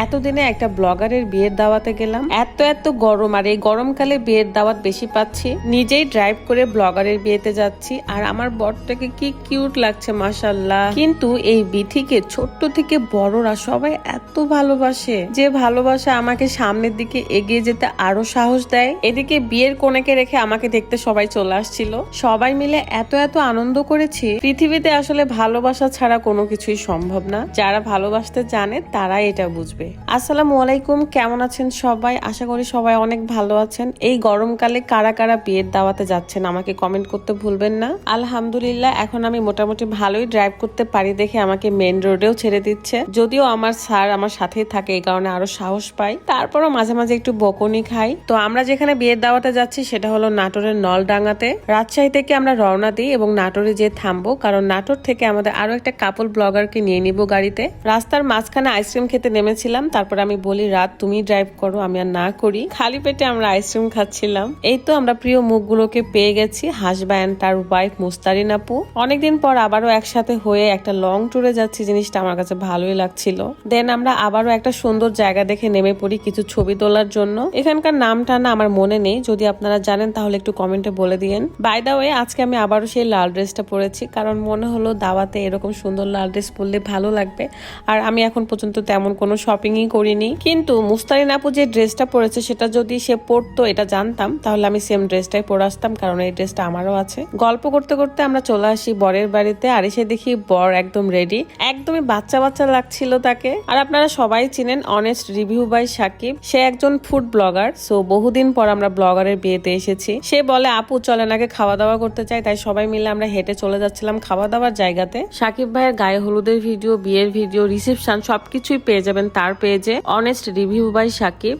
এতদিনে একটা ব্লগারের বিয়ের দাওয়াতে গেলাম। এত গরম, আর এই গরমকালে বিয়ের দাওয়াত বেশি পাচ্ছি। নিজেই ড্রাইভ করে ব্লগারের বিয়েতে যাচ্ছি, আর আমার বরটাকে কি কিউট লাগছে মাশাআল্লাহ। কিন্তু এই বিথিকে ছোট্ট থেকে বড়রা সবাই এত ভালোবাসে, যে ভালোবাসা আমাকে সামনের দিকে এগিয়ে যেতে আরো সাহস দেয়। এদিকে বিয়ের কনেকে রেখে আমাকে দেখতে সবাই চলে আসছিল। সবাই মিলে এত আনন্দ করেছি। পৃথিবীতে আসলে ভালোবাসা ছাড়া কোনো কিছুই সম্ভব না। যারা ভালোবাসতে জানে তারা এটা বুঝবে। আসসালামু আলাইকুম, কেমন আছেন সবাই? আশা করি সবাই অনেক ভালো আছেন। এই গরমকালে কারা কারা বিয়ের দাওয়াতে যাচ্ছেন আমাকে কমেন্ট করতে ভুলবেন না। আলহামদুলিল্লাহ, এখন আমি মোটামুটি ভালোই ড্রাইভ করতে পারি দেখে আমাকে মেন রোডেও ছেড়ে দিচ্ছে। যদিও আমার স্যার আমার সাথেই থাকে, এই কারণে আরো সাহস পাই। তারপরও মাঝে মাঝে একটু বকুনি খাই। তো আমরা যেখানে বিয়ের দাওয়াতে যাচ্ছি সেটা হলো নাটোরের নলডাঙ্গাতে। রাজশাহী থেকে আমরা রওনা দিই এবং নাটোরে যেয়ে থামবো, কারণ নাটোর থেকে আমাদের আরো একটা কাপল ব্লগারকে নিয়ে নিব গাড়িতে। রাস্তার মাঝখানে আইসক্রিম খেতে নেমেছিলাম, তারপর আমি বলি রাত তুমি ড্রাইভ করো, আমি আর না করি। খালি পেটে আমরা আইসক্রিম খাচ্ছিলাম। এই তো আমরা প্রিয় মুখগুলোকে পেয়ে গেছি, হাসবা এন্ড তার ওয়াইফ মুস্তারিন আপু। অনেকদিন পর আবারও একসাথে হয়ে একটা লং ট্যুরে যাচ্ছি, জিনিসটা আমার কাছে ভালোই লাগছিল। দেন আমরা আবারও একটা সুন্দর জায়গা দেখে নেমে পড়ি কিছু ছবি তোলার জন্য। এখানকার নামটা না আমার মনে নেই, যদি আপনারা জানেন তাহলে একটু কমেন্টে বলে দিয়েন। বাই দা ওয়ে, আজকে আমি আবারও সেই লাল ড্রেসটা পরেছি, কারণ মনে হলো দাওয়াতে এরকম সুন্দর লাল ড্রেস পরলে ভালো লাগবে। আর আমি এখন পর্যন্ত তেমন কোনো শপিংই করিনি, কিন্তু মুস্তারিন আপু যে ড্রেসটা পরেছে সেটা যদি সে পরতো এটা জানতাম তাহলে আমি সেম ড্রেসটাই পরে আসতাম, কারণ এই ড্রেসটা আমারও আছে। গল্প করতে করতে আমরা চলে আসি বরের বাড়িতে, আর এসে দেখি বর একদম রেডি, একদমই বাচ্চা বাচ্চা লাগছিল তাকে। আর আপনারা সবাই চিনেন অনেস্ট রিভিউ বাই সাকিব, সে একজন ফুড ব্লগার। সো বহুদিন পর আমরা ব্লগারের বিয়েতে এসেছি। সে বলে আপু চলেন আগে খাওয়া দাওয়া করতে চাই, তাই সবাই মিলে আমরা হেঁটে চলে যাচ্ছিলাম খাওয়া দাওয়ার জায়গাতে। সাকিব ভাইয়ের গায়ে হলুদের ভিডিও, বিয়ের ভিডিও, রিসেপশন সবকিছুই পেয়ে যাবেন তার পেজে, অনেস্ট রিভিউ বাই সাকিব।